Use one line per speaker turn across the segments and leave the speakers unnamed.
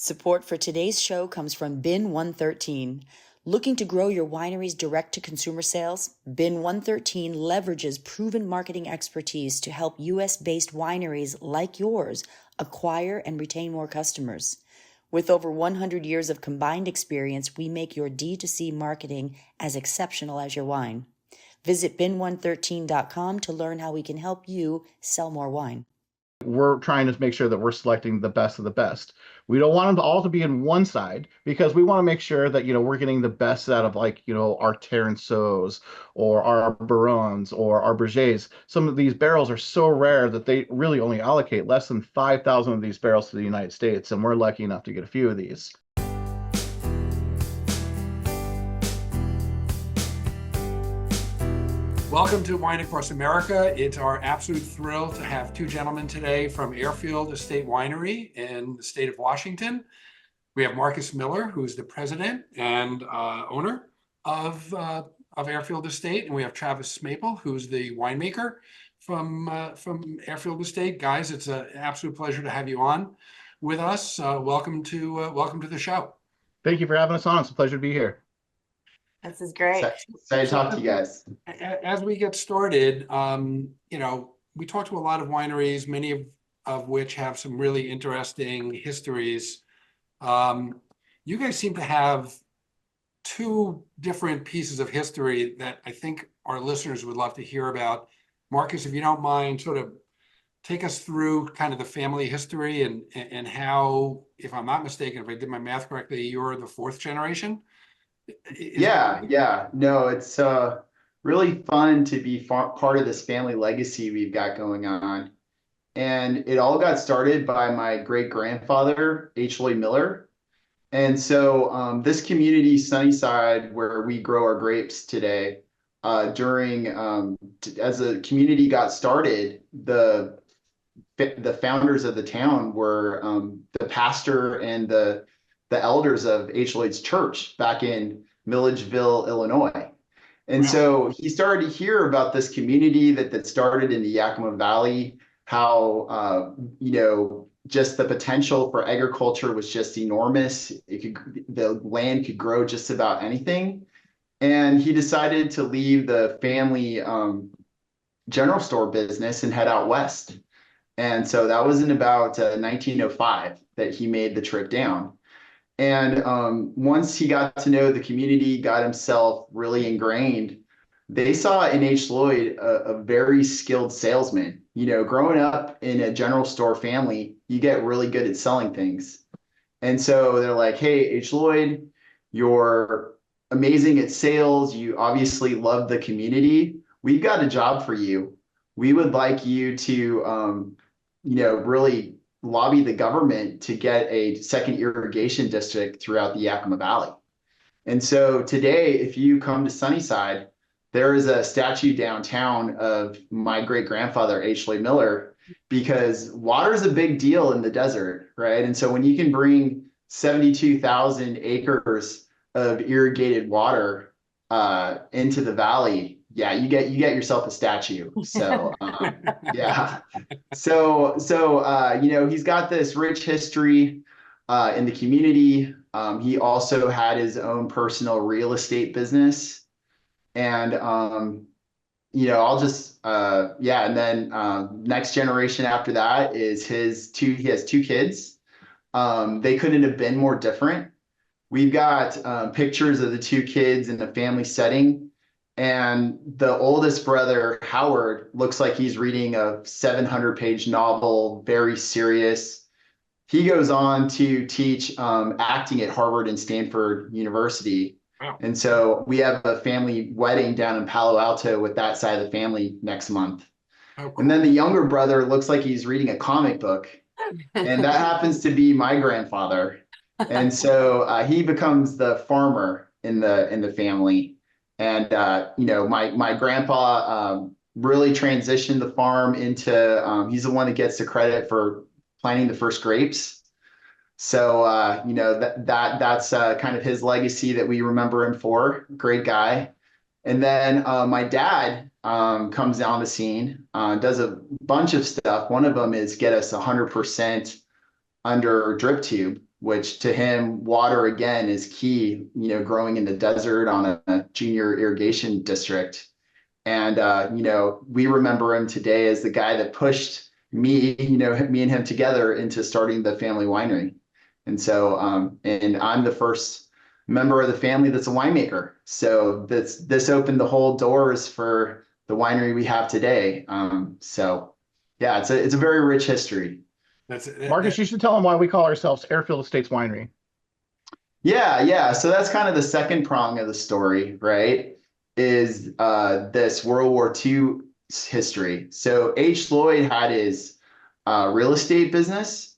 Support for today's show comes from Bin 113. Looking to grow your winery's direct-to-consumer sales? Bin 113 leverages proven marketing expertise to help U.S.-based wineries like yours acquire and retain more customers. With over 100 years of combined experience, we make your D2C marketing as exceptional as your wine. Visit bin113.com to learn how we can help you sell more wine.
We're trying to make sure that we're selecting the best of the best. We don't want them to all to be in one side because we want to make sure that, we're getting the best out of our Terranceaus or our Barons or our Bergers. Some of these barrels are so rare that they really only allocate less than 5,000 of these barrels to the United States. And we're lucky enough to get a few of these.
Welcome to Wine Across America. It's our absolute thrill to have two gentlemen today from Airfield Estate Winery in the state of Washington. We have Marcus Miller, who's the president and owner of Airfield Estate, and we have Travis Maple, who's the winemaker from Airfield Estate. Guys, it's an absolute pleasure to have you on with us. Welcome to the show.
Thank you for having us on. It's a pleasure to be here.
This is great.
Excited to talk to you guys.
As we get started, we talk to a lot of wineries, many of which have some really interesting histories. You guys seem to have two different pieces of history that I think our listeners would love to hear about. Marcus, if you don't mind, sort of take us through kind of the family history and how, if I'm not mistaken, if I did my math correctly, you're the fourth generation.
Yeah. No, it's really fun to be part of this family legacy we've got going on. And it all got started by my great-grandfather, H. Lloyd Miller. And so this community, Sunnyside, where we grow our grapes today, as the community got started, the founders of the town were the pastor and the elders of H. Lloyd's church back in Milledgeville, Illinois. And so he started to hear about this community that started in the Yakima Valley, how, just the potential for agriculture was just enormous. The land could grow just about anything. And he decided to leave the family general store business and head out west. And so that was in about 1905 that he made the trip down. And once he got to know the community, got himself really ingrained, they saw in H. Lloyd a very skilled salesman. Growing up in a general store family, you get really good at selling things. And so they're like, hey, H. Lloyd, you're amazing at sales. You obviously love the community. We've got a job for you. We would like you to, really lobby the government to get a second irrigation district throughout the Yakima Valley. And so today, if you come to Sunnyside, there is a statue downtown of my great-grandfather, H. Lloyd Miller, because water is a big deal in the desert, right? And so when you can bring 72,000 acres of irrigated water into the valley, yeah, you get yourself a statue. So yeah. So he's got this rich history in the community. He also had his own personal real estate business. And I'll just and then next generation after that is he has two kids. They couldn't have been more different. We've got pictures of the two kids in a family setting. And the oldest brother, Howard, looks like he's reading a 700-page novel, very serious. He goes on to teach acting at Harvard and Stanford University. Wow. And so we have a family wedding down in Palo Alto with that side of the family next month. Oh, cool. And then the younger brother looks like he's reading a comic book. And that happens to be my grandfather. And so he becomes the farmer in the family. And, my grandpa really transitioned the farm into, he's the one that gets the credit for planting the first grapes. So, that's kind of his legacy that we remember him for. Great guy. And then my dad comes on the scene, does a bunch of stuff. One of them is get us 100% under drip tube. which to him, water again is key, growing in the desert on a junior irrigation district. And, we remember him today as the guy that pushed me and him together into starting the family winery. And so, and I'm the first member of the family that's a winemaker. So this opened the whole doors for the winery we have today. So yeah, it's a very rich history.
Marcus, you should tell them why we call ourselves Airfield Estates Winery.
Yeah. So that's kind of the second prong of the story, right? Is this World War II history. So H. Lloyd had his real estate business.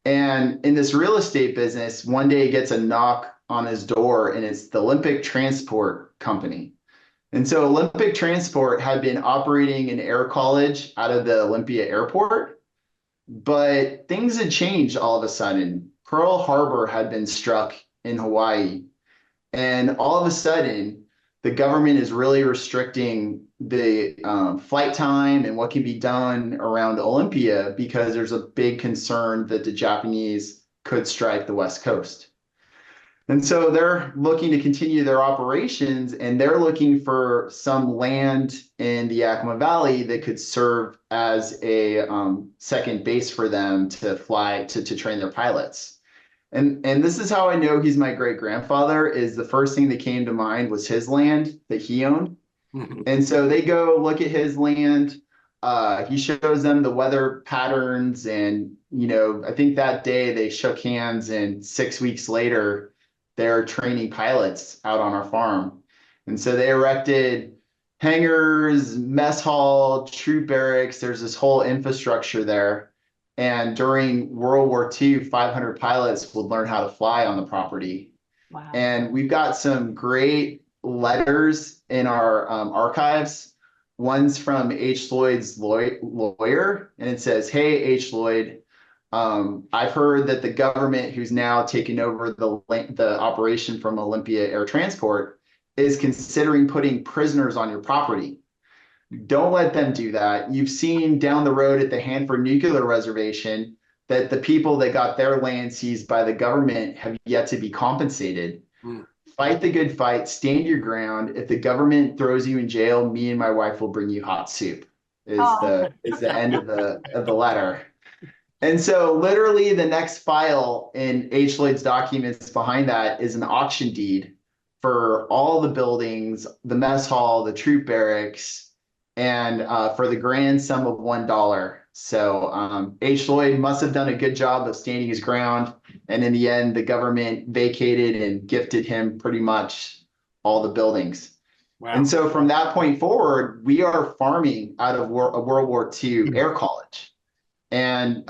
And in this real estate business, one day he gets a knock on his door, and it's the Olympic Transport Company. And so Olympic Transport had been operating an air college out of the Olympia Airport, but things had changed all of a sudden. Pearl Harbor had been struck in Hawaii, and all of a sudden, the government is really restricting the flight time and what can be done around Olympia because there's a big concern that the Japanese could strike the West Coast. And so they're looking to continue their operations, and they're looking for some land in the Yakima Valley that could serve as a second base for them to fly to train their pilots. And this is how I know he's my great grandfather. Is the first thing that came to mind was his land that he owned. And so they go look at his land. He shows them the weather patterns, and I think that day they shook hands, and 6 weeks later they're training pilots out on our farm. And so they erected hangars, mess hall, troop barracks. There's this whole infrastructure there. And during World War II, 500 pilots would learn how to fly on the property.
Wow.
And we've got some great letters in our archives. One's from H. Lloyd's lawyer, and it says, "Hey, H. Lloyd, I've heard that the government, who's now taken over the operation from Olympia Air Transport, is considering putting prisoners on your property. Don't let them do that. You've seen down the road at the Hanford Nuclear Reservation that the people that got their land seized by the government have yet to be compensated. Fight the good fight, stand your ground. If the government throws you in jail, me and my wife will bring you hot soup," is the end of the letter. And so literally the next file in H. Lloyd's documents behind that is an auction deed for all the buildings, the mess hall, the troop barracks, and for the grand sum of $1. So H. Lloyd must have done a good job of standing his ground. And in the end, the government vacated and gifted him pretty much all the buildings. Wow. And so from that point forward, we are farming out of a World War II air college. And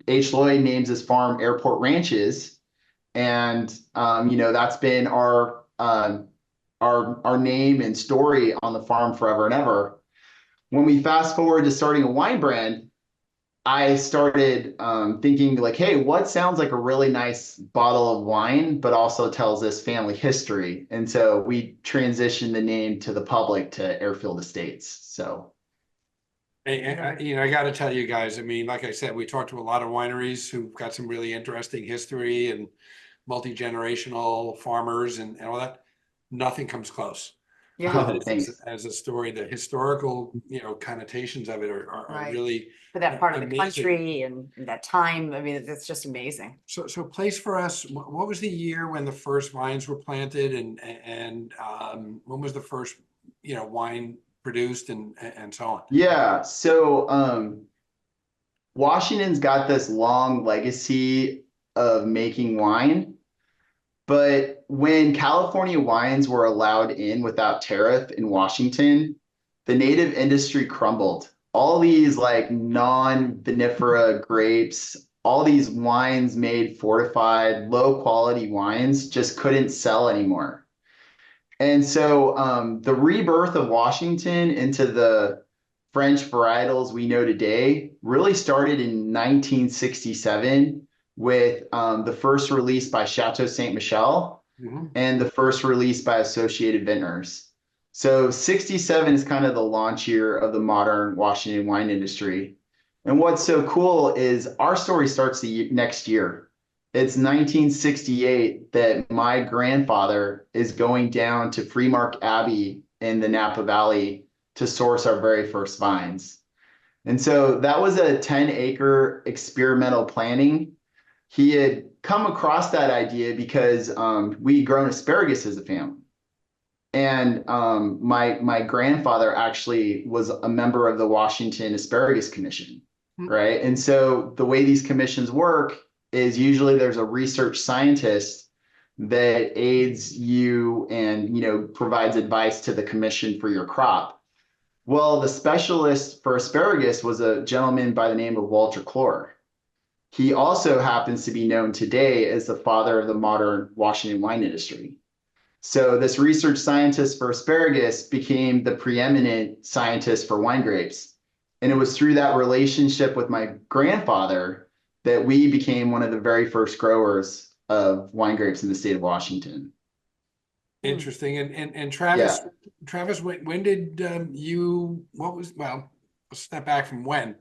H. Lloyd names his farm Airport Ranches. And, that's been our name and story on the farm forever and ever. When we fast forward to starting a wine brand, I started thinking like, hey, what sounds like a really nice bottle of wine, but also tells this family history? And so we transitioned the name to the public to Airfield Estates. So.
I got to tell you guys, I mean, like I said, we talked to a lot of wineries who've got some really interesting history and multi-generational farmers and all that. Nothing comes close.
Yeah.
As a story, the historical, connotations of it are
Right.
really
For that part of the
amazing.
country and that time. I mean, it's just amazing.
So place for us, what was the year when the first vines were planted and when was the first, wine produced and so on?
Yeah. So Washington's got this long legacy of making wine. But when California wines were allowed in without tariff in Washington, the native industry crumbled. All these like non-vinifera grapes, all these wines made fortified, low quality wines just couldn't sell anymore. And so the rebirth of Washington into the French varietals we know today really started in 1967. With the first release by Chateau Ste. Michelle and the first release by Associated Vintners. So 67 is kind of the launch year of the modern Washington wine industry. And what's so cool is our story starts the next year. It's 1968 that my grandfather is going down to Freemark Abbey in the Napa Valley to source our very first vines. And so that was a 10-acre experimental planting. He had come across that idea because we'd grown asparagus as a family. And my grandfather actually was a member of the Washington Asparagus Commission, right? And so the way these commissions work is usually there's a research scientist that aids you and provides advice to the commission for your crop. Well, the specialist for asparagus was a gentleman by the name of Walter Clore. He also happens to be known today as the father of the modern Washington wine industry. So this research scientist for asparagus became the preeminent scientist for wine grapes. And it was through that relationship with my grandfather that we became one of the very first growers of wine grapes in the state of Washington.
Interesting. And Travis, when did well, let's step back from when.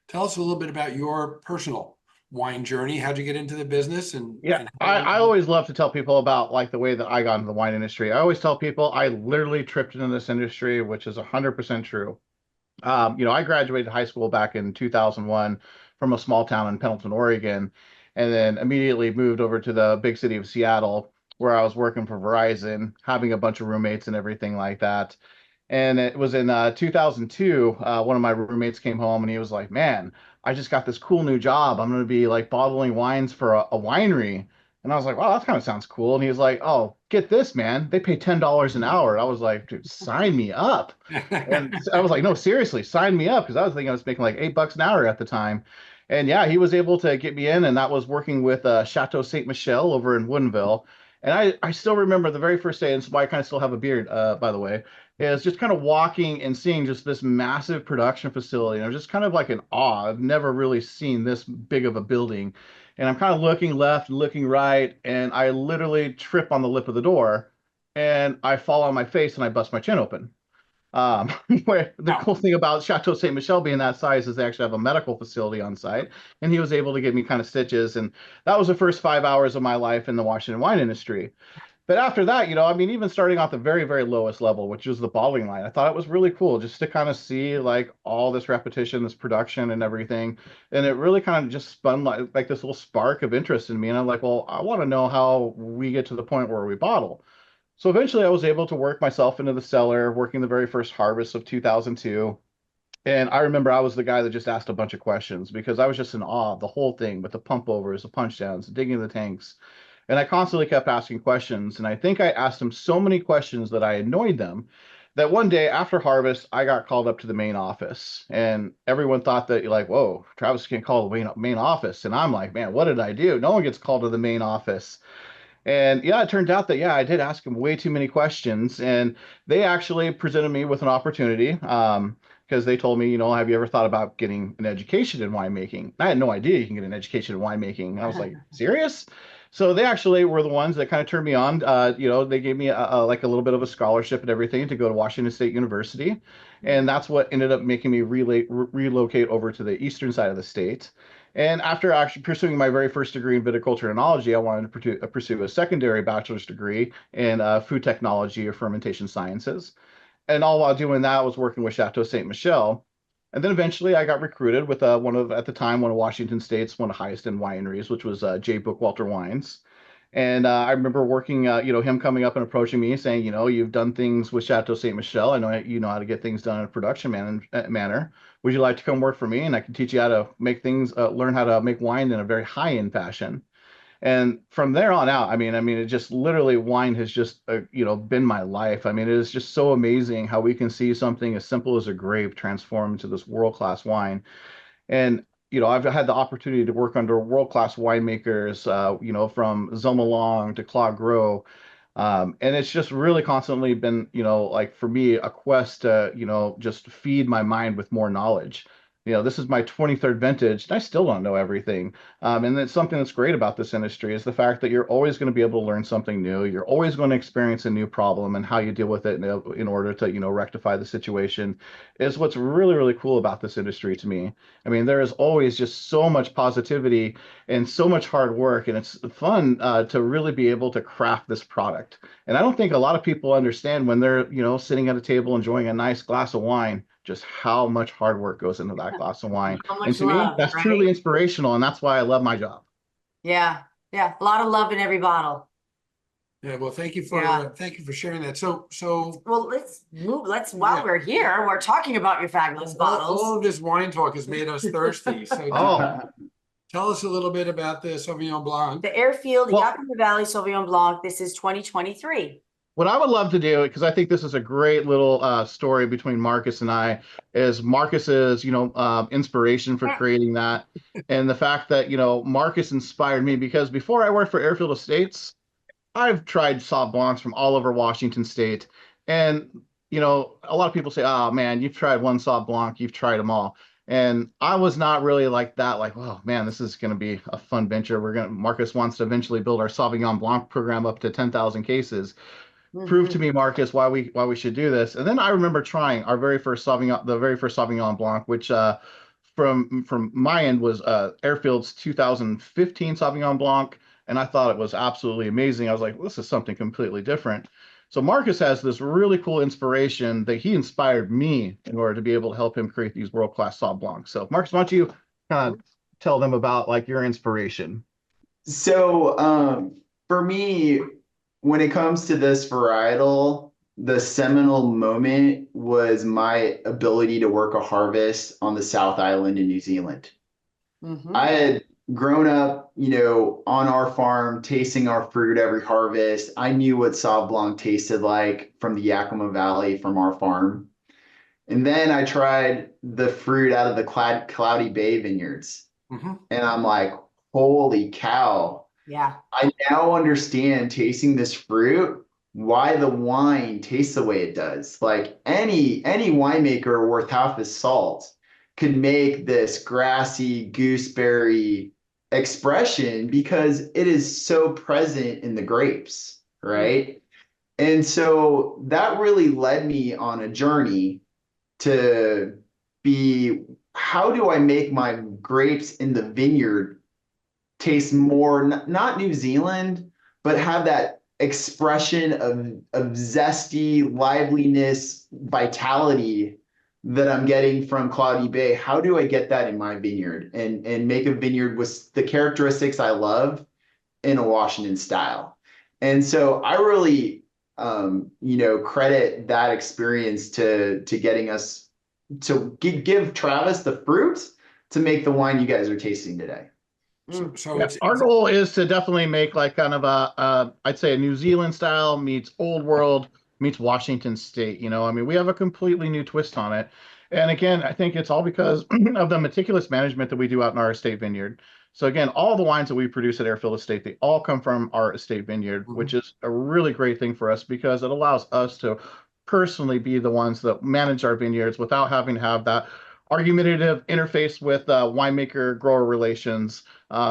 Tell us a little bit about your personal wine journey. How'd you get into the business? And
I always love to tell people about like the way that I got into the wine industry. I always tell people I literally tripped into this industry, which is 100% true. I graduated high school back in 2001 from a small town in Pendleton, Oregon, and then immediately moved over to the big city of Seattle, where I was working for Verizon, having a bunch of roommates and everything like that. And it was in 2002, one of my roommates came home and he was like, man, I just got this cool new job. I'm going to be like bottling wines for a winery. And I was like, wow, that kind of sounds cool. And he was like, oh, get this, man. They pay $10 an hour. I was like, dude, sign me up. And I was like, no, seriously, sign me up. Because I was thinking I was making like $8 an hour at the time. And yeah, he was able to get me in. And that was working with Chateau Ste. Michelle over in Woodinville. And I still remember the very first day, and it's why I kind of still have a beard, by the way, is just kind of walking and seeing just this massive production facility. And I was just kind of like in awe. I've never really seen this big of a building. And I'm kind of looking left, looking right, and I literally trip on the lip of the door and I fall on my face and I bust my chin open. Where the cool thing about Chateau Ste. Michelle being that size is they actually have a medical facility on site, and he was able to give me kind of stitches. And that was the first 5 hours of my life in the Washington wine industry. But after that, even starting off the very, very lowest level, which was the bottling line, I thought it was really cool just to kind of see like all this repetition, this production and everything. And it really kind of just spun like this little spark of interest in me. And I'm like, well, I want to know how we get to the point where we bottle. So eventually I was able to work myself into the cellar, working the very first harvest of 2002. And I remember I was the guy that just asked a bunch of questions because I was just in awe of the whole thing with the pump overs, the punch downs, digging the tanks. And I constantly kept asking questions. And I think I asked them so many questions that I annoyed them that one day after harvest, I got called up to the main office. And everyone thought that you're like, whoa, Travis can't call the main office. And I'm like, man, what did I do? No one gets called to the main office. And yeah, it turned out that, yeah, I did ask him way too many questions. And they actually presented me with an opportunity because they told me, have you ever thought about getting an education in winemaking? I had no idea you can get an education in winemaking. And I was like, serious? So they actually were the ones that kind of turned me on. They gave me like a little bit of a scholarship and everything to go to Washington State University. And that's what ended up making me relocate over to the eastern side of the state. And after actually pursuing my very first degree in viticulture and enology, I wanted to pursue a secondary bachelor's degree in food technology or fermentation sciences. And all while doing that, I was working with Chateau Ste. Michelle. And then eventually I got recruited with at the time, one of Washington State's one of the highest end wineries, which was J. Bookwalter Wines. And I remember working, him coming up and approaching me saying, you've done things with Chateau Ste. Michelle. I know you know how to get things done in a production manner. Would you like to come work for me? And I can teach you how to make things, learn how to make wine in a very high end fashion. And from there on out, it just literally wine has just, been my life. It is just so amazing how we can see something as simple as a grape transform into this world-class wine. And I've had the opportunity to work under world-class winemakers, from Zoma Long to Claude Gros. And it's just really constantly been, like for me, a quest to, just feed my mind with more knowledge. This is my 23rd vintage, and I still don't know everything. And it's something that's great about this industry is the fact that you're always going to be able to learn something new. You're always going to experience a new problem, and how you deal with it in order to, rectify the situation is what's really, really cool about this industry to me. I mean, there is always just so much positivity and so much hard work, and it's fun to really be able to craft this product. And I don't think a lot of people understand when they're, sitting at a table enjoying a nice glass of wine, just how much hard work goes into that glass of wine.
How
And
much
to me,
love,
that's
right?
truly inspirational, and that's why I love my job.
Yeah, yeah, a lot of love in every bottle.
Yeah, well, thank you
Yeah.
for sharing that. So
Well, while
Yeah.
we're here, we're talking about your fabulous bottles.
all of this wine talk has made us thirsty. So
Oh,
tell us a little bit about the Sauvignon Blanc.
The Airfield
Well-
Yakima Valley Sauvignon Blanc. This is 2023.
what I would love to do, because I think this is a great little story between Marcus and I, is Marcus's, inspiration for creating that, and the fact that, Marcus inspired me because before I worked for Airfield Estates, I've tried Sauv Blancs from all over Washington State, and a lot of people say, "Oh man, you've tried one Sauv Blanc, you've tried them all." And I was not really like that. Like, "Oh man, this is going to be a fun venture. Marcus wants to eventually build our Sauvignon Blanc program up to 10,000 cases. Prove to me, Marcus, why we should do this." And then I remember trying our the very first Sauvignon Blanc, which from my end was Airfield's 2015 Sauvignon Blanc, and I thought it was absolutely amazing. I was like, this is something completely different. So Marcus has this really cool inspiration that he inspired me in order to be able to help him create these world-class Sauv Blancs. So Marcus, why don't you kind of tell them about like your inspiration?
So, for me, when it comes to this varietal, the seminal moment was my ability to work a harvest on the South Island in New Zealand. I had grown up, on our farm, tasting our fruit every harvest. I knew what Sauv Blanc tasted like from the Yakima Valley from our farm. And then I tried the fruit out of the Cloudy Bay vineyards.
Mhm.
And I'm like, holy cow.
Yeah.
I now understand tasting this fruit, why the wine tastes the way it does. Like any winemaker worth half his salt could make this grassy gooseberry expression because it is so present in the grapes, right? And so that really led me on a journey to be, how do I make my grapes in the vineyard taste more, not New Zealand, but have that expression of zesty, liveliness, vitality that I'm getting from Cloudy Bay? How do I get that in my vineyard and make a vineyard with the characteristics I love in a Washington style? And so I really, credit that experience to getting us to give Travis the fruit to make the wine you guys are tasting today.
So
Yeah, our goal is to definitely make like kind of I'd say a New Zealand style meets old world meets Washington State. I mean, we have a completely new twist on it. And again, I think it's all because of the meticulous management that we do out in our estate vineyard. So again, all the wines that we produce at Airfield Estate, they all come from our estate vineyard, which is a really great thing for us because it allows us to personally be the ones that manage our vineyards without having to have that argumentative interface with winemaker grower relations.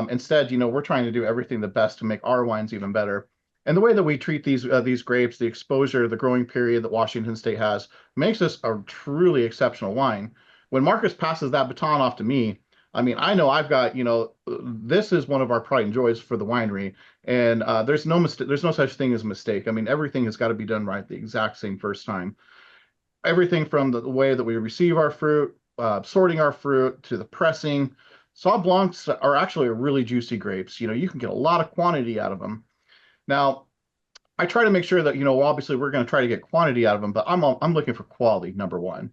Instead, we're trying to do everything the best to make our wines even better. And the way that we treat these grapes, the exposure, the growing period that Washington State has, makes this a truly exceptional wine. When Marcus passes that baton off to me, I mean, I know I've got, this is one of our pride and joys for the winery, and there's no mistake, there's no such thing as a mistake. I mean, everything has got to be done right the exact same first time. Everything from the way that we receive our fruit, sorting our fruit, to the pressing. Sauv Blancs are actually really juicy grapes. You can get a lot of quantity out of them. Now, I try to make sure that, obviously we're going to try to get quantity out of them, but I'm looking for quality, number one.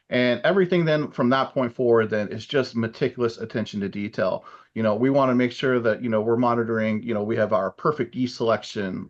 And everything then from that point forward then is just meticulous attention to detail. We want to make sure that, we're monitoring, we have our perfect yeast selection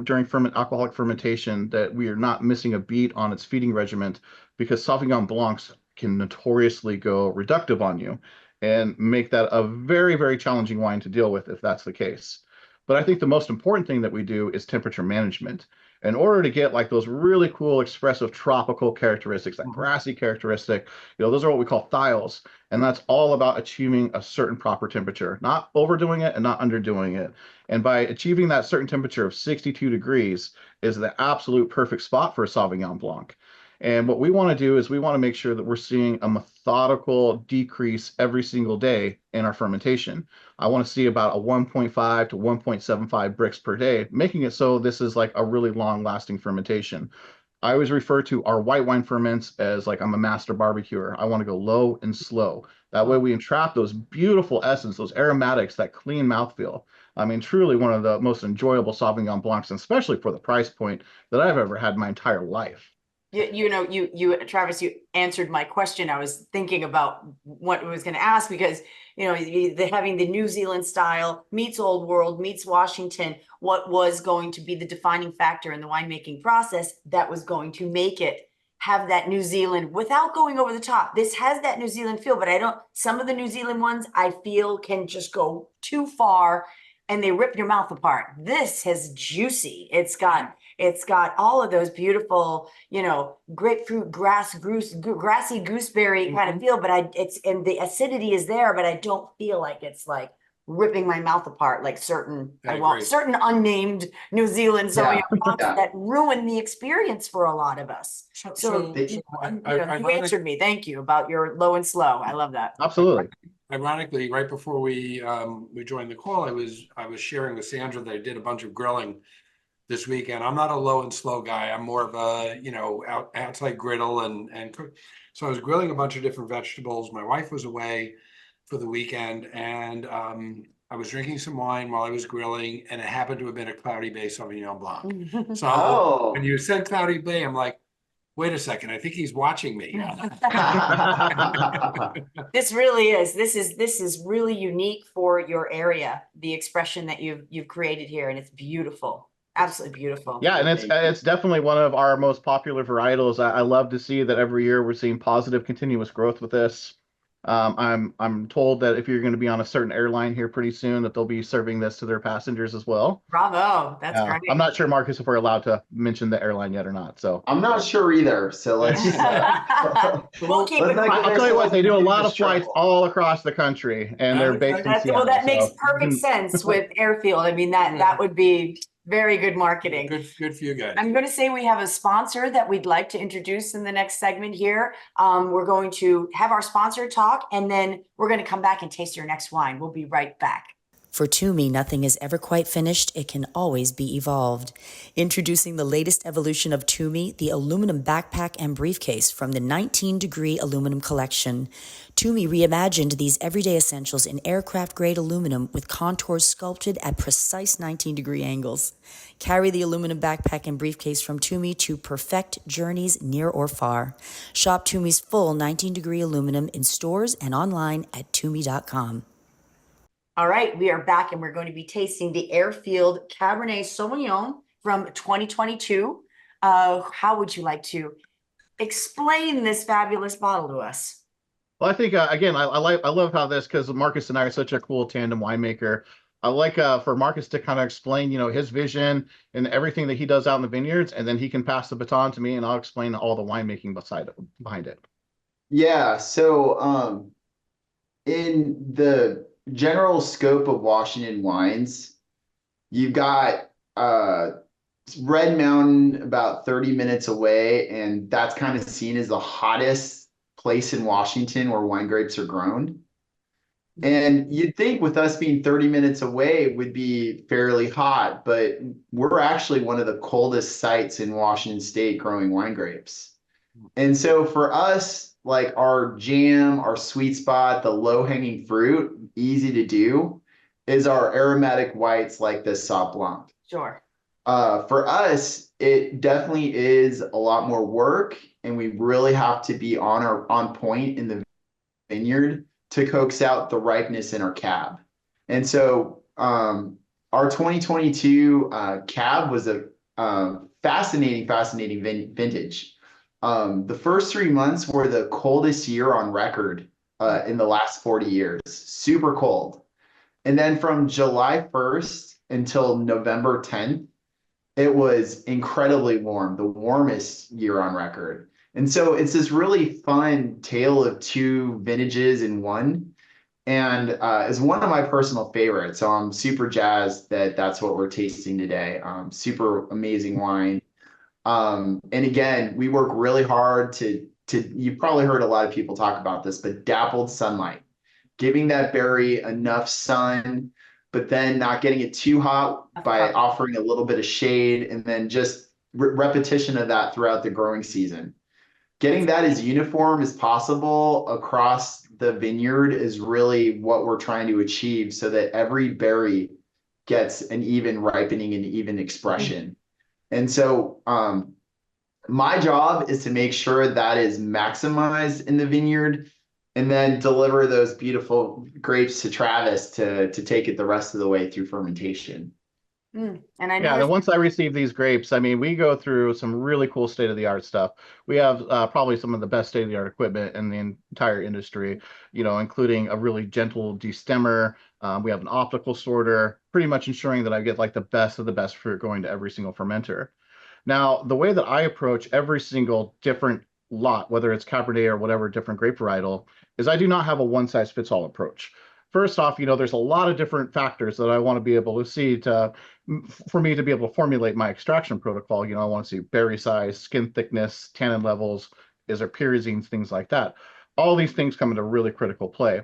during alcoholic fermentation, that we are not missing a beat on its feeding regimen, because Sauvignon Blancs can notoriously go reductive on you and make that a very, very challenging wine to deal with if that's the case. But I think the most important thing that we do is temperature management. In order to get like those really cool, expressive tropical characteristics, that grassy characteristic, those are what we call thiols. And that's all about achieving a certain proper temperature, not overdoing it and not underdoing it. And by achieving that certain temperature of 62 degrees is the absolute perfect spot for a Sauvignon Blanc. And what we want to do is we want to make sure that we're seeing a methodical decrease every single day in our fermentation. I want to see about a 1.5 to 1.75 Brix per day, making it so this is like a really long lasting fermentation. I always refer to our white wine ferments as like I'm a master barbecuer. I want to go low and slow. That way we entrap those beautiful essence, those aromatics, that clean mouthfeel. I mean, truly one of the most enjoyable Sauvignon Blancs, and especially for the price point that I've ever had in my entire life.
Travis, you answered my question. I was thinking about what I was going to ask because, having the New Zealand style meets Old World, meets Washington, what was going to be the defining factor in the winemaking process that was going to make it have that New Zealand without going over the top. This has that New Zealand feel, but some of the New Zealand ones I feel can just go too far and they rip your mouth apart. This has juicy. It's got all of those beautiful, grapefruit, grassy gooseberry kind of feel, but and the acidity is there, but I don't feel like it's like ripping my mouth apart like certain unnamed New Zealand Sauvignon Blancs that ruin the experience for a lot of us. So you answered me. Thank you about your low and slow. I love that.
Absolutely.
Ironically, right before we joined the call, I was sharing with Sandra that I did a bunch of grilling this weekend. I'm not a low and slow guy. I'm more of a, outside griddle and cook. So I was grilling a bunch of different vegetables. My wife was away for the weekend, and I was drinking some wine while I was grilling, and it happened to have been a Cloudy Bay Sauvignon Blanc. So when you said Cloudy Bay, I'm like, wait a second, I think he's watching me.
This really is. This is really unique for your area, the expression that you've created here, and it's beautiful. Absolutely beautiful.
Yeah, and it's definitely one of our most popular varietals. I love to see that every year we're seeing positive continuous growth with this. I'm told that if you're going to be on a certain airline here pretty soon, that they'll be serving this to their passengers as well.
Bravo, that's great.
I'm not sure, Marcus, if we're allowed to mention the airline yet or not. So
I'm not sure either. So let's
we'll keep it quiet.
I'll tell you what, they do a lot of flights all across the country, and they're based in Seattle.
Well, that makes perfect sense with Airfield. I mean, that would be very good marketing.
Good for you guys.
I'm going to say we have a sponsor that we'd like to introduce in the next segment here. We're going to have our sponsor talk, and then we're going to come back and taste your next wine. We'll be right back.
For Toomey, nothing is ever quite finished. It can always be evolved. Introducing the latest evolution of Toomey, the aluminum backpack and briefcase from the 19-degree aluminum collection. Toomey reimagined these everyday essentials in aircraft-grade aluminum with contours sculpted at precise 19-degree angles. Carry the aluminum backpack and briefcase from Toomey to perfect journeys near or far. Shop Toomey's full 19-degree aluminum in stores and online at toomey.com.
All right, we are back and we're going to be tasting the Airfield Cabernet Sauvignon from 2022. How would you like to explain this fabulous bottle to us?
Well, I think again, I love how this, because Marcus and I are such a cool tandem winemaker. I like for Marcus to kind of explain, his vision and everything that he does out in the vineyards, and then he can pass the baton to me, and I'll explain all the winemaking behind it.
Yeah. So in the general scope of Washington wines, you've got Red Mountain about 30 minutes away, and that's kind of seen as the hottest place in Washington where wine grapes are grown. And you'd think with us being 30 minutes away it would be fairly hot, but we're actually one of the coldest sites in Washington State growing wine grapes. And so for us, like our jam, our sweet spot, the low-hanging fruit, easy to do, is our aromatic whites like this Sauv Blanc.
Sure.
For us, it definitely is a lot more work, and we really have to be on point in the vineyard to coax out the ripeness in our cab. And so our 2022 cab was a fascinating vintage. The first 3 months were the coldest year on record in the last 40 years, super cold. And then from July 1st until November 10th, it was incredibly warm, the warmest year on record. And so it's this really fun tale of two vintages in one. And is one of my personal favorites. So I'm super jazzed that that's what we're tasting today. Super amazing wine. And again, we work really hard to you've probably heard a lot of people talk about this, but dappled sunlight, giving that berry enough sun, but then not getting it too hot by offering a little bit of shade, and then just repetition of that throughout the growing season. Getting that as uniform as possible across the vineyard is really what we're trying to achieve, so that every berry gets an even ripening and even expression. And so my job is to make sure that is maximized in the vineyard, and then deliver those beautiful grapes to Travis to take it the rest of the way through fermentation.
And I
Yeah,
know
then once I receive these grapes, I mean, we go through some really cool state-of-the-art stuff. We have probably some of the best state-of-the-art equipment in the entire industry, you know, including a really gentle destemmer. We have an optical sorter, pretty much ensuring that I get like the best of the best fruit going to every single fermenter. Now, the way that I approach every single different lot, whether it's Cabernet or whatever different grape varietal, is I do not have a one-size-fits-all approach. First off, you know, there's a lot of different factors that I want to be able to see for me to be able to formulate my extraction protocol. You know, I want to see berry size, skin thickness, tannin levels, is there pyrazines, things like that. All these things come into really critical play.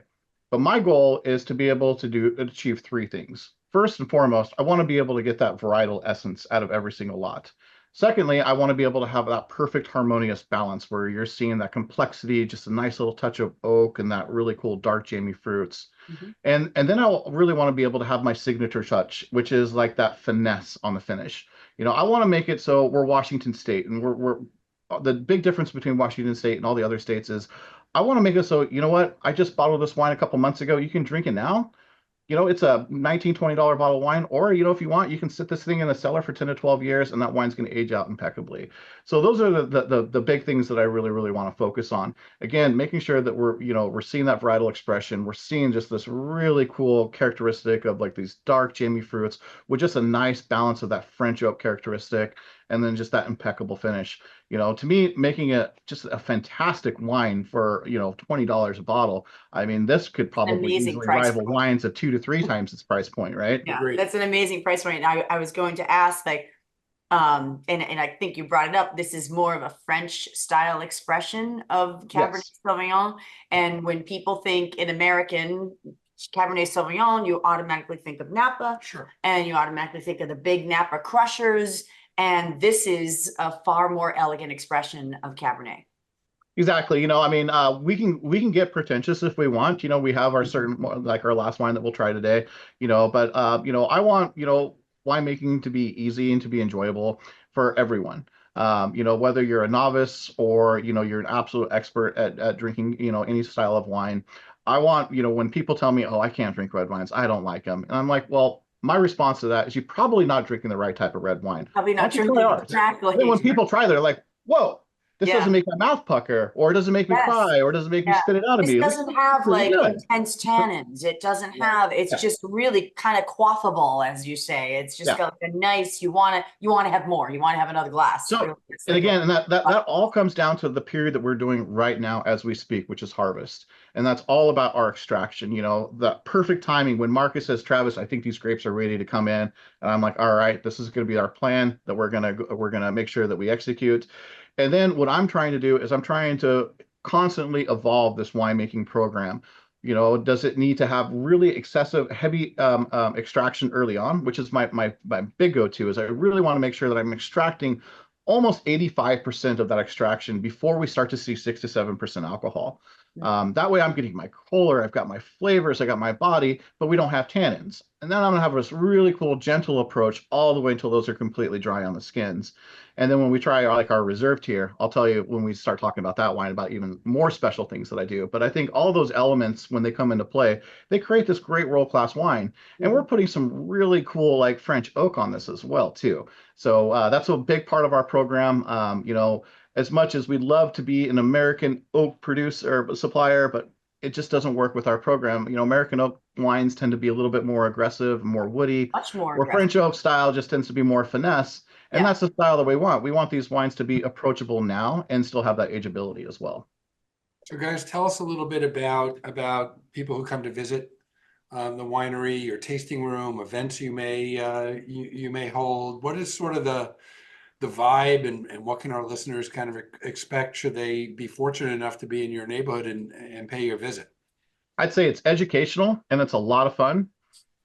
But my goal is to be able to achieve three things. First and foremost, I want to be able to get that varietal essence out of every single lot. Secondly, I want to be able to have that perfect harmonious balance where you're seeing that complexity, just a nice little touch of oak and that really cool dark jammy fruits. And then I really want to be able to have my signature touch, which is like that finesse on the finish. You know, I want to make it so we're Washington State, and we're the big difference between Washington State and all the other states is I want to make it so, you know what, I just bottled this wine a couple months ago. You can drink it now. You know, it's a $19, $20 bottle of wine, or, you know, if you want, you can sit this thing in the cellar for 10 to 12 years and that wine's going to age out impeccably. So those are the big things that I really, really want to focus on. Again, making sure that we're seeing that varietal expression. We're seeing just this really cool characteristic of like these dark jammy fruits with just a nice balance of that French oak characteristic, and then just that impeccable finish. You know, to me, making it just a fantastic wine for, you know, $20 a bottle. I mean, this could probably
amazing
easily
price
rival
point.
wines of 2 to 3 times its price point, right?
Yeah,
Agreed.
that's an amazing price point. I was going to ask, like, and I think you brought it up. This is more of a French style expression of Cabernet
Yes.
Sauvignon. And when people think in American Cabernet Sauvignon, you automatically think of Napa,
Sure.
and you automatically think of the big Napa crushers. And this is a far more elegant expression of Cabernet.
Exactly. You know, I mean, we can get pretentious if we want. You know, we have our certain, like our last wine that we'll try today. You know, but you know, I want, you know, winemaking to be easy and to be enjoyable for everyone. You know, whether you're a novice or, you know, you're an absolute expert at drinking, you know, any style of wine. I want, you know, when people tell me, oh, I can't drink red wines, I don't like them, and I'm like, well, my response to that is you're probably not drinking the right type of red wine.
Probably
Why
not
don't you
true.
try ours?
Exactly.
And then when people try, they're like, whoa, this
Yeah.
doesn't make my mouth pucker, or it doesn't make me
Yes.
cry, or it doesn't make me
Yeah.
spit it out of
This
me.
doesn't have
pretty
like
good.
intense tannins. It doesn't have, it's
Yeah.
just really kind of quaffable, as you say. It's just
Yeah.
got like a nice, you want to have more. You want to have another glass.
So,
Really, it's
and
like
again, and that all comes down to the period that we're doing right now as we speak, which is harvest. And that's all about our extraction, you know, the perfect timing when Marcus says, Travis, I think these grapes are ready to come in. And I'm like, all right, this is going to be our plan that we're going to make sure that we execute. And then what I'm trying to do is I'm trying to constantly evolve this winemaking program. You know, does it need to have really excessive, heavy extraction early on, which is my big go-to is I really want to make sure that I'm extracting almost 85% of that extraction before we start to see 6 to 7% alcohol. That way I'm getting my color, I've got my flavors, I got my body, but we don't have tannins. And then I'm gonna have this really cool, gentle approach all the way until those are completely dry on the skins. And then when we try like our reserve tier, I'll tell you when we start talking about that wine about even more special things that I do. But I think all those elements, when they come into play, they create this great world-class wine. And we're putting some really cool like French oak on this as well too. So that's a big part of our program. You know, as much as we'd love to be an American oak producer or supplier, but it just doesn't work with our program. You know, American oak wines tend to be a little bit more aggressive, more woody,
Much more
where
aggressive.
French oak style just tends to be more finesse. And
Yeah.
that's the style that we want. We want these wines to be approachable now and still have that ageability as well.
So guys, tell us a little bit about people who come to visit the winery, your tasting room, events you may hold. What is sort of the vibe, and what can our listeners kind of expect should they be fortunate enough to be in your neighborhood and pay you a visit?
I'd say it's educational and it's a lot of fun.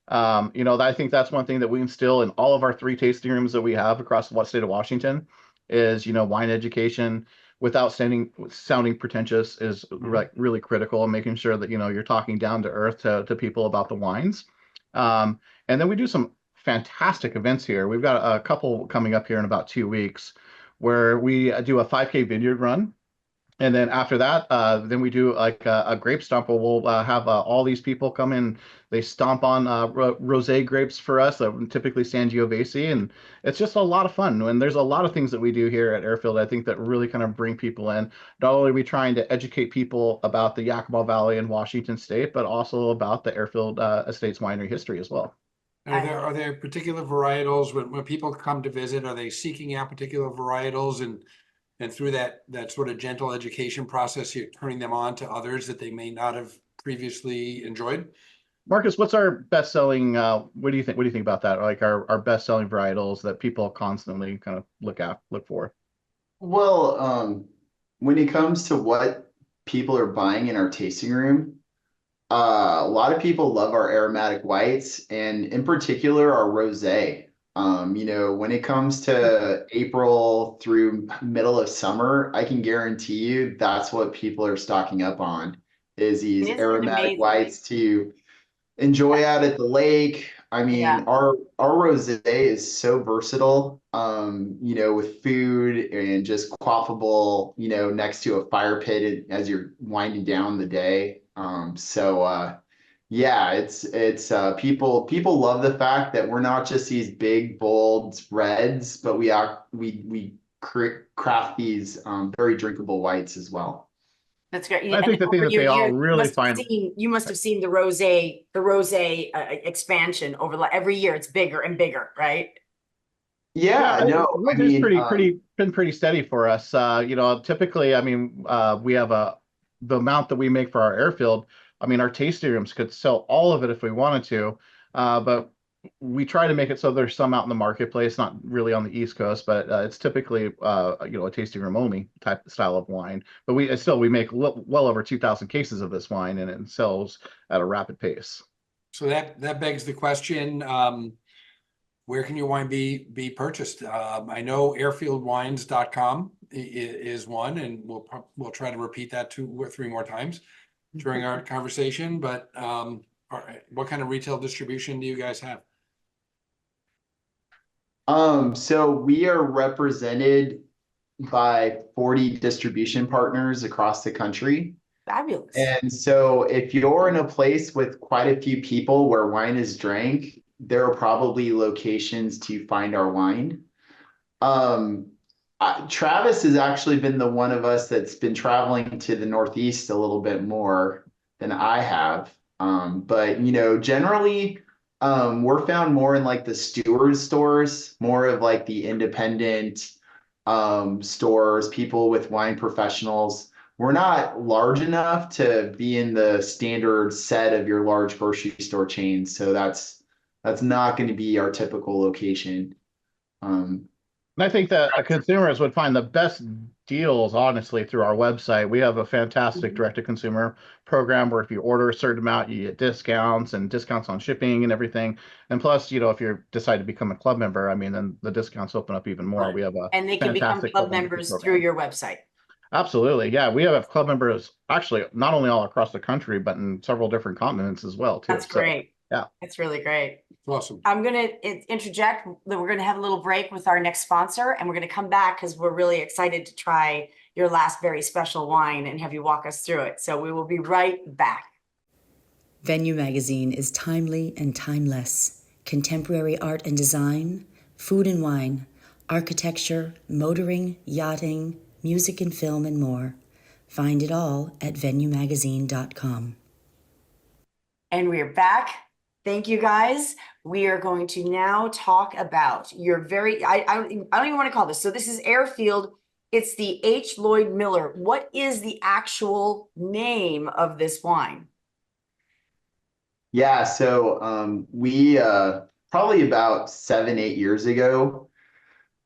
I think that's one thing that we instill in all of our 3 tasting rooms that we have across the state of Washington is, wine education without sounding pretentious is really critical, and making sure that, you're talking down to earth to people about the wines. And then we do some fantastic events here. We've got a couple coming up here in about 2 weeks where we do a 5K vineyard run. And then after that, then we do like a grape stomp where we'll have all these people come in. They stomp on rosé grapes for us, typically Sangiovese, and it's just a lot of fun. And there's a lot of things that we do here at Airfield, I think, that really kind of bring people in. Not only are we trying to educate people about the Yakima Valley in Washington State, but also about the Airfield Estates winery history as well.
Are there particular varietals when people come to visit? Are they seeking out particular varietals and through that sort of gentle education process, you're turning them on to others that they may not have previously enjoyed?
Marcus, what's our best-selling? What do you think? What do you think about that? Like our best-selling varietals that people constantly kind of look for?
Well, when it comes to what people are buying in our tasting room, a lot of people love our aromatic whites and in particular our rosé. When it comes to April through middle of summer, I can guarantee you that's what people are stocking up on is these
Isn't it
aromatic
amazing?
whites to enjoy out at the lake. I mean,
Yeah.
our rosé is so versatile, with food and just quaffable, next to a fire pit as you're winding down the day. Yeah, it's people love the fact that we're not just these big bold reds, but we craft these very drinkable whites as well.
That's great.
I
And
think the thing that they all really find.
you must have seen the rosé expansion over every year. It's bigger and bigger, right?
Yeah, no, I
It's
mean,
been pretty steady for us. Typically, I mean, we have the amount that we make for our airfield. I mean, our tasting rooms could sell all of it if we wanted to, but we try to make it so there's some out in the marketplace, not really on the East Coast, but it's typically a tasting room only type style of wine. But we make well over 2,000 cases of this wine, and it sells at a rapid pace.
So that begs the question, where can your wine be purchased? I know airfieldwines.com is one, and we'll try to repeat that 2 or 3 more times during our conversation. But what kind of retail distribution do you guys have?
So we are represented by 40 distribution partners across the country.
Fabulous.
And so if you're in a place with quite a few people where wine is drank, there are probably locations to find our wine. Travis has actually been the one of us that's been traveling to the Northeast a little bit more than I have. But generally, we're found more in like the steward stores, more of like the independent stores, people with wine professionals. We're not large enough to be in the standard set of your large grocery store chains, so that's not going to be our typical location.
And I think that consumers would find the best deals, honestly, through our website. We have a fantastic direct-to-consumer program where if you order a certain amount, you get discounts on shipping and everything. And plus, if you decide to become a club member, I mean, then the discounts open up even more. We have a
And they can become
fantastic
club members through your website.
Absolutely. Yeah. We have club members actually not only all across the country, but in several different continents as well, too.
That's great.
Yeah.
That's really great.
Awesome.
I'm going to interject that we're going to have a little break with our next sponsor, and we're going to come back because we're really excited to try your last very special wine and have you walk us through it. So we will be right back.
Venue Magazine is timely and timeless. Contemporary art and design, food and wine, architecture, motoring, yachting, music and film, and more. Find it all at venuemagazine.com.
And we are back. Thank you, guys. We are going to now talk about your I don't even want to call this. So this is Airfield. It's the H. Lloyd Miller. What is the actual name of this wine?
Yeah, so we probably about 7, 8 years ago,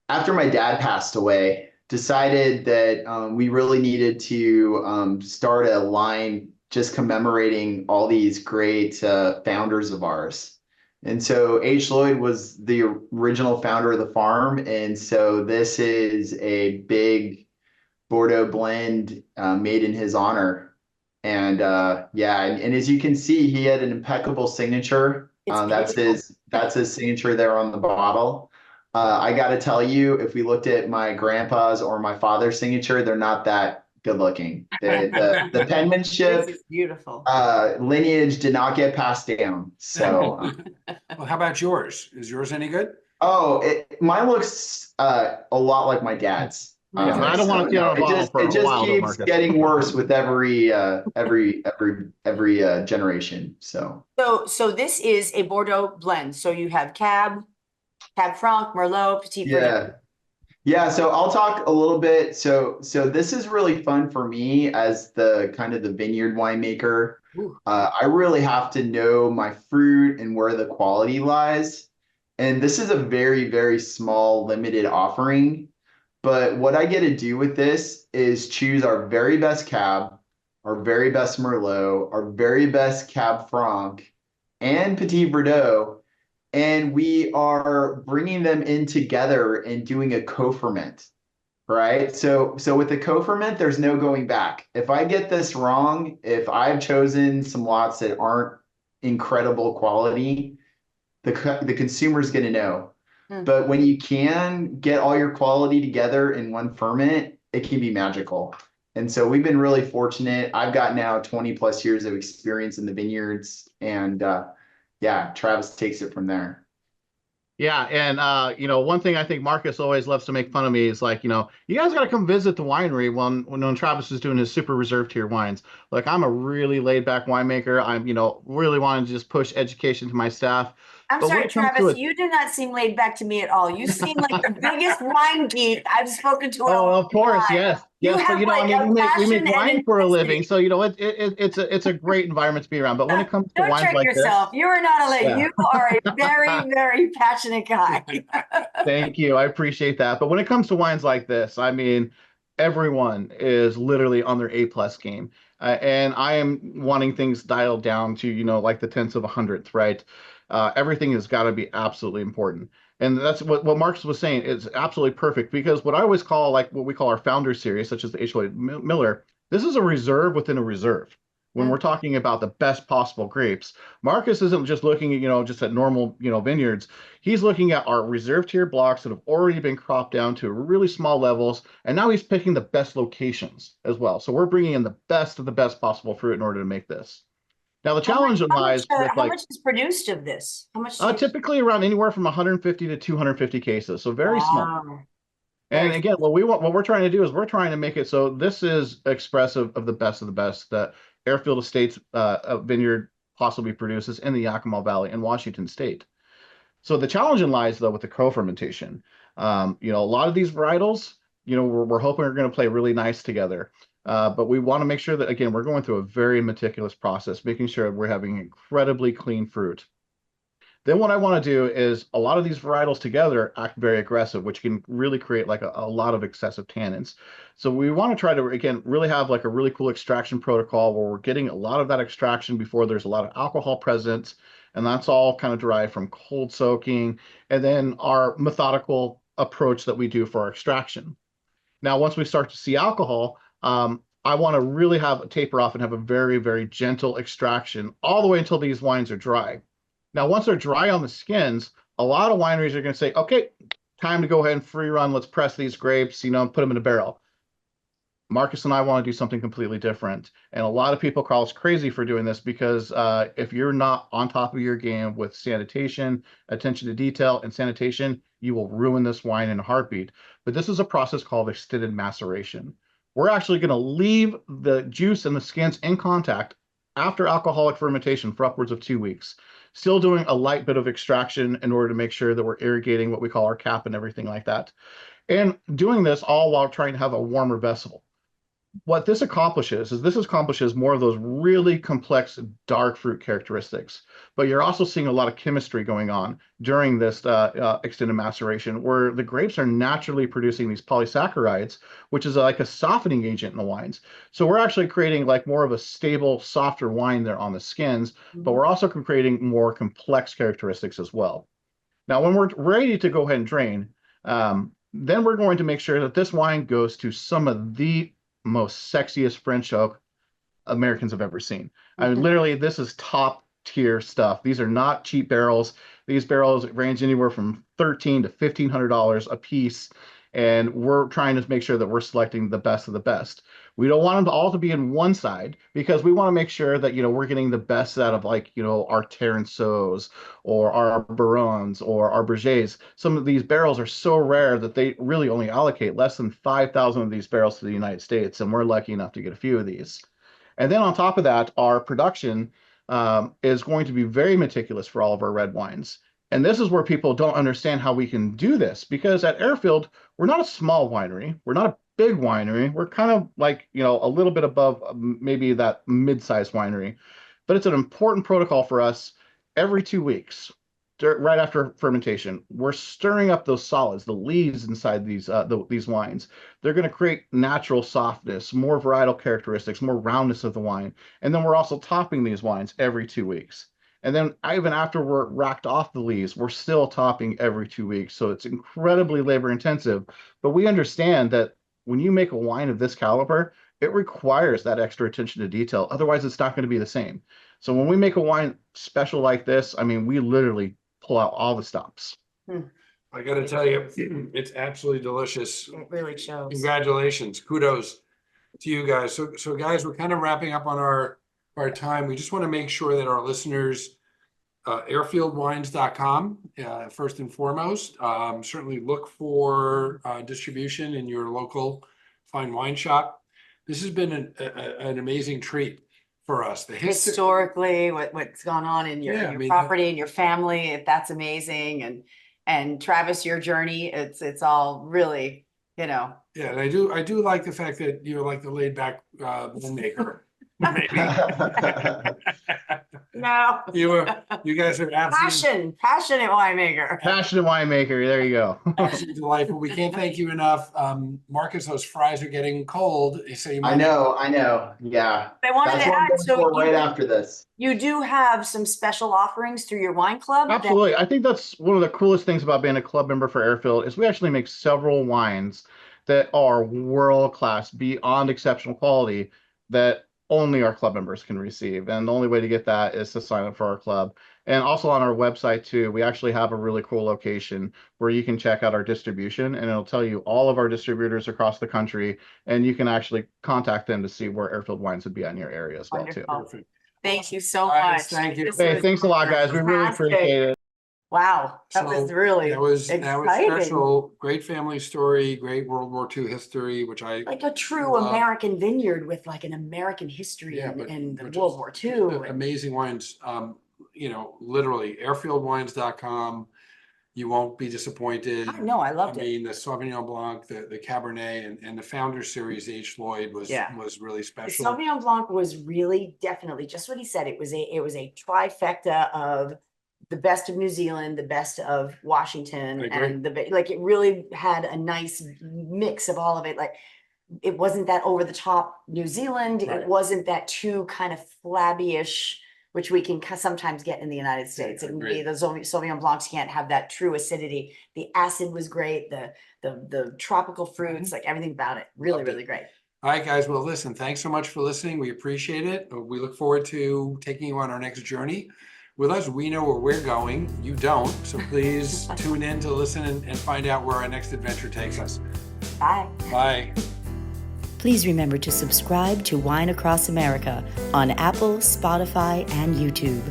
after my dad passed away, decided that we really needed to start a line just commemorating all these great founders of ours. And so H. Lloyd was the original founder of the farm. And so this is a big Bordeaux blend made in his honor. And yeah, and as you can see, he had an impeccable signature. That's his signature there on the bottle. I got to tell you, if we looked at my grandpa's or my father's signature, they're not that good looking. The penmanship,
This is beautiful.
Lineage did not get passed down. So,
Well, how about yours? Is yours any good?
mine looks a lot like my dad's.
Yeah, I don't want to see on a bottle for a
It just
while, though,
keeps
Marcus.
getting worse with every generation. So
So this is a Bordeaux blend. So you have Cab Franc, Merlot, Petit Verdot.
Yeah. So I'll talk a little bit. So this is really fun for me as the kind of the vineyard winemaker. I really have to know my fruit and where the quality lies. And this is a very, very small, limited offering. But what I get to do with this is choose our very best Cab, our very best Merlot, our very best Cab Franc, and Petit Verdot, and we are bringing them in together and doing a co-ferment, right? So with the co-ferment, there's no going back. If I get this wrong, if I've chosen some lots that aren't incredible quality, the consumer's going to know. But when you can get all your quality together in one ferment, it can be magical. And so we've been really fortunate. I've got now 20 plus years of experience in the vineyards, and yeah, Travis takes it from there.
Yeah, and one thing I think Marcus always loves to make fun of me is like, you guys got to come visit the winery when Travis is doing his super reserve tier wines. Like, I'm a really laid back winemaker. I'm, really wanting to just push education to my staff.
I'm sorry, Travis, you do not seem laid back to me at all. You seem like the biggest wine geek I've spoken to.
Oh, of course, yes.
You have
we make wine for a living, so it's a great environment to be around. But when it comes to wines like this,
don't trick yourself. You are not a lady. You are a very, very passionate guy.
Thank you. I appreciate that. But when it comes to wines like this, I mean, everyone is literally on their A+ game. And I am wanting things dialed down to, like the tenths of a hundredth, right? Everything has got to be absolutely important. And that's what Marcus was saying. It's absolutely perfect because what I always call, like what we call our founder series, such as the H. Lloyd Miller, this is a reserve within a reserve. When we're talking about the best possible grapes, Marcus isn't just looking at, just at normal, vineyards. He's looking at our reserve tier blocks that have already been cropped down to really small levels. And now he's picking the best locations as well. So we're bringing in the best of the best possible fruit in order to make this. Now, the challenge lies with
how much is produced of this? How much?
Typically around anywhere from 150 to 250 cases. So very small. And again, what we're trying to do is we're trying to make it so this is expressive of the best that Airfield Estates vineyard possibly produces in the Yakima Valley in Washington State. So the challenge lies though with the co-fermentation. A lot of these varietals, we're hoping are going to play really nice together. But we want to make sure that, again, we're going through a very meticulous process, making sure we're having incredibly clean fruit. Then what I want to do is a lot of these varietals together act very aggressive, which can really create like a lot of excessive tannins. So we want to try to, again, really have like a really cool extraction protocol where we're getting a lot of that extraction before there's a lot of alcohol present. And that's all kind of derived from cold soaking and then our methodical approach that we do for our extraction. Now, once we start to see alcohol, I want to really have a taper off and have a very, very gentle extraction all the way until these wines are dry. Now, once they're dry on the skins, a lot of wineries are going to say, okay, time to go ahead and free run. Let's press these grapes, put them in a barrel. Marcus and I want to do something completely different. And a lot of people call us crazy for doing this because if you're not on top of your game with sanitation, attention to detail, and sanitation, you will ruin this wine in a heartbeat. But this is a process called extended maceration. We're actually going to leave the juice and the skins in contact after alcoholic fermentation for upwards of 2 weeks, still doing a light bit of extraction in order to make sure that we're irrigating what we call our cap and everything like that. And doing this all while trying to have a warmer vessel. What this accomplishes more of those really complex dark fruit characteristics, but you're also seeing a lot of chemistry going on during this extended maceration, where the grapes are naturally producing these polysaccharides, which is like a softening agent in the wines. So we're actually creating like more of a stable, softer wine there on the skins, but we're also creating more complex characteristics as well. Now, when we're ready to go ahead and drain, then we're going to make sure that this wine goes to some of the most sexiest French oak Americans have ever seen. I mean, literally, this is top tier stuff. These are not cheap barrels. These barrels range anywhere from $1,300 to $1,500 a piece. And we're trying to make sure that we're selecting the best of the best. We don't want them all to be in one side because we want to make sure that, we're getting the best out of like, our Terranceaus or our Barons or our Bergers. Some of these barrels are so rare that they really only allocate less than 5,000 of these barrels to the United States. And we're lucky enough to get a few of these. And then on top of that, our production is going to be very meticulous for all of our red wines. And this is where people don't understand how we can do this, because at Airfield, we're not a small winery. We're not a big winery. We're kind of like, a little bit above maybe that mid-sized winery. But it's an important protocol for us every 2 weeks, right after fermentation. We're stirring up those solids, the leaves inside these wines. They're going to create natural softness, more varietal characteristics, more roundness of the wine. And then we're also topping these wines every 2 weeks. And then even after we're racked off the leaves, we're still topping every 2 weeks. So it's incredibly labor intensive. But we understand that when you make a wine of this caliber, it requires that extra attention to detail. Otherwise, it's not going to be the same. So when we make a wine special like this, I mean, we literally pull out all the stops.
I got to tell you, it's absolutely delicious.
It really shows.
Congratulations. Kudos to you guys. So guys, we're kind of wrapping up on our time. We just want to make sure that our listeners, airfieldwines.com, first and foremost, certainly look for distribution in your local fine wine shop. This has been an amazing treat for us. The
Historically, what's gone on in your property and your family, that's amazing. And Travis, your journey, it's all really,
Yeah, and I do like the fact that you're like the laid back winemaker. Maybe.
No.
You guys are absolutely
passionate winemaker.
Passionate winemaker. There you go.
Absolutely delightful. We can't thank you enough. Marcus, those fries are getting cold. So
I know. Yeah.
I wanted to add, so
right after this.
You do have some special offerings through your wine club.
Absolutely. I think that's one of the coolest things about being a club member for Airfield is we actually make several wines that are world-class, beyond exceptional quality, that only our club members can receive. And the only way to get that is to sign up for our club. And also on our website too, we actually have a really cool location where you can check out our distribution, and it'll tell you all of our distributors across the country, and you can actually contact them to see where Airfield wines would be in your area as well too.
Perfect.
Thank you so
Guys,
much.
thank you.
Hey, thanks a lot, guys. We really appreciate it.
Wow, that was really
that was
exciting.
special. Great family story, great World War II history, which I
like a true American vineyard with like an American history and World War II.
Amazing wines. Literally airfieldwines.com. You won't be disappointed.
No, I loved it.
I mean, the Sauvignon Blanc, the Cabernet, and the founder series, H. Lloyd was really special.
The Sauvignon Blanc was really definitely just what he said. It was a trifecta of the best of New Zealand, the best of Washington, and it really had a nice mix of all of it. Like, it wasn't that over the top New Zealand. Right. It wasn't that too kind of flabby-ish, which we can sometimes get in the United States. The Sauvignon Blancs can't have that true acidity. The acid was great. The tropical fruits, like everything about it, really great.
All right, guys. Well, listen, thanks so much for listening. We appreciate it. We look forward to taking you on our next journey. With us, we know where we're going. You don't. So please tune in to listen and find out where our next adventure takes us.
Bye.
Bye.
Please remember to subscribe to Wine Across America on Apple, Spotify, and YouTube.